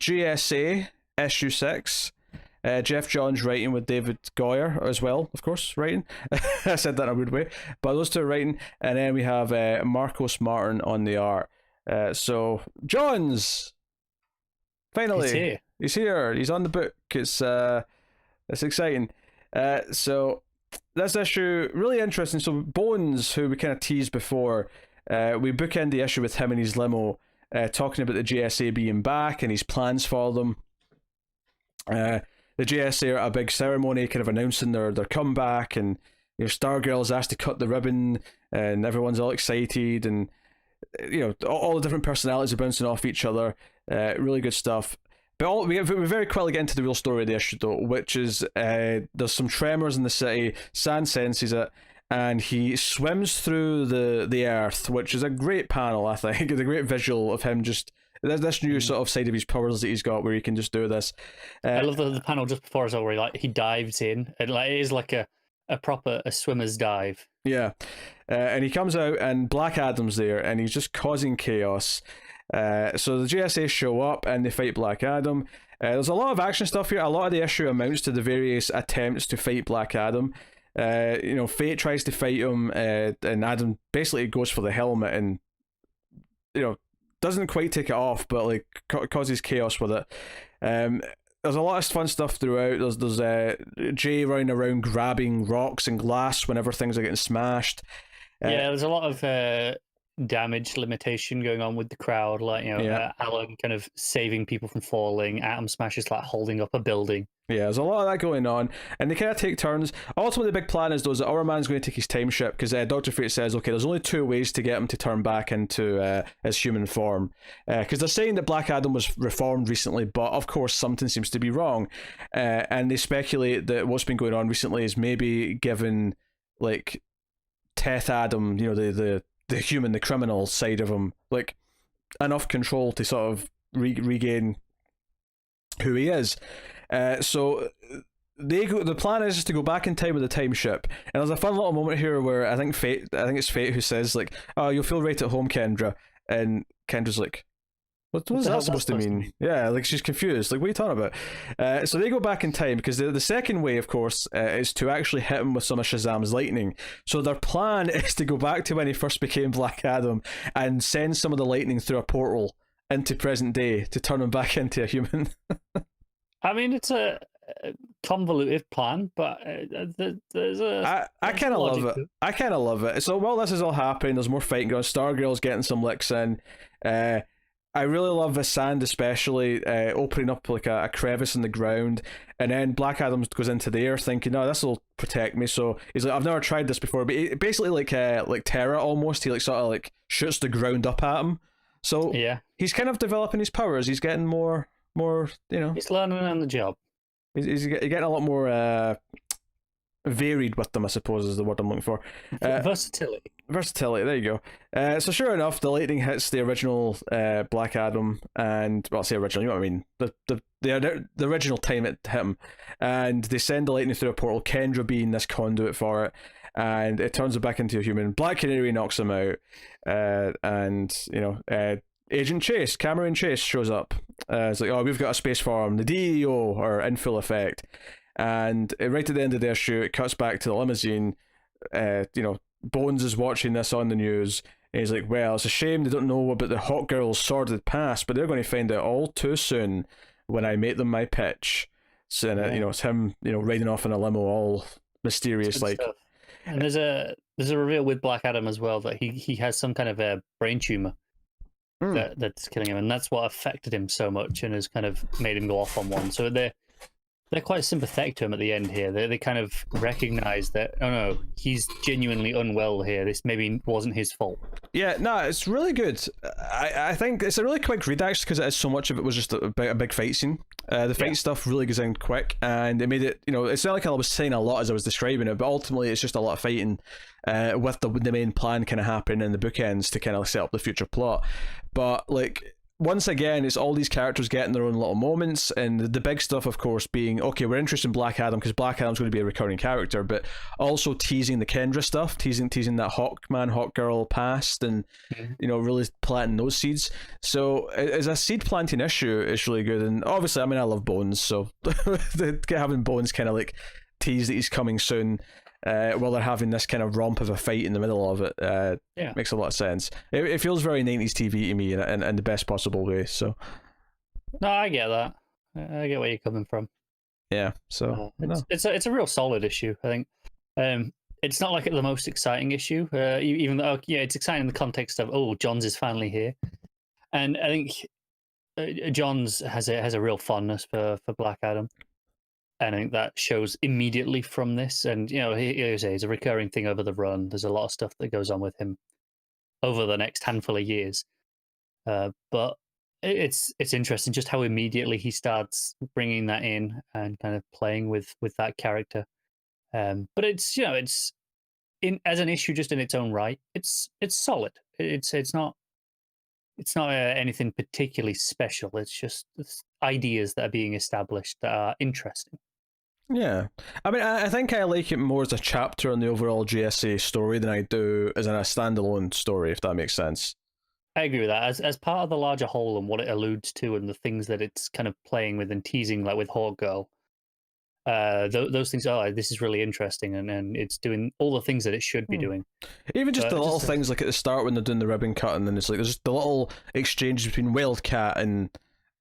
GSA issue 6. Geoff Johns writing with David Goyer as well, of course, writing. I said that in a weird way. But those two are writing. And then we have Marcos Martin on the art. So, Johns! Finally! He's here. He's on the book. It's exciting. So, this issue, really interesting. So, Bones, who we kind of teased before, we bookend the issue with him in his limo, talking about the JSA being back and his plans for them. The JSA are at a big ceremony, kind of announcing their comeback, and Stargirl's asked to cut the ribbon, and everyone's all excited, and all the different personalities are bouncing off each other. Really good stuff. But we very quickly get into the real story of the issue, though, which is there's some tremors in the city. San senses it, and he swims through the earth, which is a great panel, I think. It's a great visual of him just. This new sort of side of his powers that he's got, where he can just do this. I love the panel just before as well, where he dives in, and it is like a proper swimmer's dive. Yeah, and he comes out, and Black Adam's there, and he's just causing chaos. So the JSA show up, and they fight Black Adam. There's a lot of action stuff here. A lot of the issue amounts to the various attempts to fight Black Adam. Fate tries to fight him, and Adam basically goes for the helmet, and doesn't quite take it off, but like causes chaos with it. There's a lot of fun stuff throughout. There's Jay running around grabbing rocks and glass whenever things are getting smashed. There's a lot of damage limitation going on with the crowd, like Alan kind of saving people from falling, Atom Smash is like holding up a building. Yeah, there's a lot of that going on, and they kind of take turns. Ultimately, the big plan is, though, that our man's going to take his time ship, because Dr. Fate says, okay, there's only two ways to get him to turn back into his human form. Because they're saying that Black Adam was reformed recently, but of course something seems to be wrong. And they speculate that what's been going on recently is maybe given, like, Teth Adam, the human, the criminal side of him, like, enough control to sort of regain who he is. So the plan is just to go back in time with the time ship, and there's a fun little moment here where I think it's Fate who says, like, "Oh, you'll feel right at home, Kendra," and Kendra's like, what is that supposed to mean? Yeah, like, she's confused, like, what are you talking about? So they go back in time, because the second way, of course, is to actually hit him with some of Shazam's lightning. So their plan is to go back to when he first became Black Adam and send some of the lightning through a portal into present day to turn him back into a human. I mean, it's a convoluted plan, but there's a... I kind of love it. I kind of love it. So while this is all happening, there's more fighting going on. Stargirl's getting some licks in. I really love the sand, especially opening up like a crevice in the ground, and then Black Adam goes into the air thinking, no, this will protect me. So he's like, I've never tried this before, but basically like Terra almost. He like sort of like shoots the ground up at him. So yeah, he's kind of developing his powers. He's getting more, he's learning on the job. He's getting a lot more varied with them, I suppose, is the word I'm looking for. Versatility, there you go. So sure enough, the lightning hits the original Black Adam, and, well, I'll say original, you know what I mean, the original time it hit him, and they send the lightning through a portal, Kendra being this conduit for it, and it turns him back into a human. Black Canary knocks him out, and Agent Chase, Cameron Chase, shows up. It's like, oh, we've got a space farm. The DEO are in full effect. And right at the end of the issue, it cuts back to the limousine. Bones is watching this on the news, and he's like, well, it's a shame they don't know about the Hot Girl's sordid past, but they're going to find out all too soon when I make them my pitch. So, it's him, riding off in a limo, all mysterious, like. Stuff. And there's a reveal with Black Adam as well that he has some kind of a brain tumor. That's killing him, and that's what affected him so much and has kind of made him go off on one. So they're quite sympathetic to him at the end here. They kind of recognize that, oh no, he's genuinely unwell here. This maybe wasn't his fault. Yeah, no, it's really good. I think it's a really quick read, actually, because so much of it was just a big fight scene. The fight stuff really goes in quick, and it made it, it's not like I was saying a lot as I was describing it, but ultimately it's just a lot of fighting with the main plan kind of happening in the bookends to kind of set up the future plot. But, like, once again, it's all these characters getting their own little moments, and the big stuff, of course, being, okay, we're interested in Black Adam because Black Adam's going to be a recurring character, but also teasing the Kendra stuff, teasing that Hawkman, Hawkgirl past, and really planting those seeds. So as a seed planting issue, it's really good. And obviously, I mean, I love Bones, so having Bones kind of like tease that he's coming soon, while they're having this kind of romp of a fight in the middle of it, makes a lot of sense. It feels very 90s TV to me in the best possible way. So, no, I get that. I get where you're coming from. Yeah, so it's a real solid issue. I think it's not like the most exciting issue, even though it's exciting in the context of Johns is finally here, and I think Johns has a real fondness for Black Adam. And I think that shows immediately from this. And, he's a recurring thing over the run. There's a lot of stuff that goes on with him over the next handful of years. But it's interesting just how immediately he starts bringing that in and kind of playing with that character. But it's as an issue just in its own right. It's solid. It's not anything particularly special. It's ideas that are being established that are interesting. Yeah, I mean, I think I like it more as a chapter in the overall JSA story than I do as in a standalone story, if that makes sense. I agree with that. As part of the larger whole and what it alludes to and the things that it's kind of playing with and teasing, like with Hawkgirl, those things this is really interesting, and it's doing all the things that it should be doing. Even just the little things like at the start when they're doing the ribbon cutting, and it's like there's the little exchanges between Wildcat and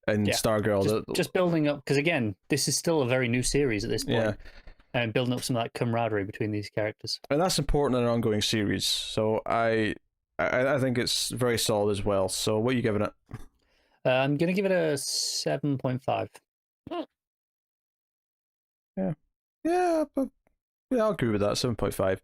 Stargirl. Just building up, because again, this is still a very new series at this point. And building up some of that camaraderie between these characters. And that's important in an ongoing series. So I think it's very solid as well. So what are you giving it? I'm going to give it a 7.5. Yeah, but I'll agree with that. 7.5.